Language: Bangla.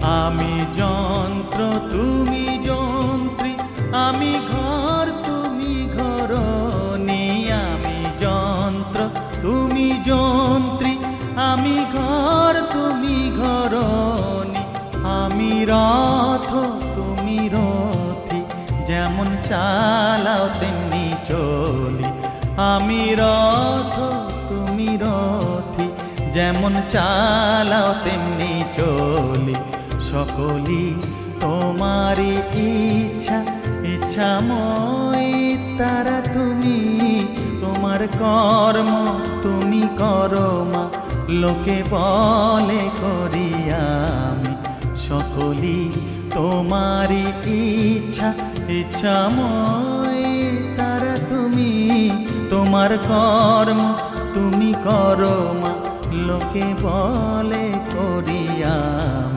আমি যন্ত্র তুমি যন্ত্রী, আমি ঘর তুমি ঘরণী। আমি যন্ত্র তুমি যন্ত্রী, আমি ঘর তুমি ঘরণী। আমি রথ তুমি রথী, যেমন চালাও তেমনি চলি। আমি রথ তুমি রথী, যেমন চালাও তেমনি চলি। সকলই তোমারই ইচ্ছা, ইচ্ছাময় তারা তুমি। তোমার কর্ম তুমি করো মা, লোকে বলে করি আমি। সকলই তোমারই ইচ্ছা, ইচ্ছাময় তারা তুমি। তোমার কর্ম তুমি করো মা, লোকে বলে করি আমি।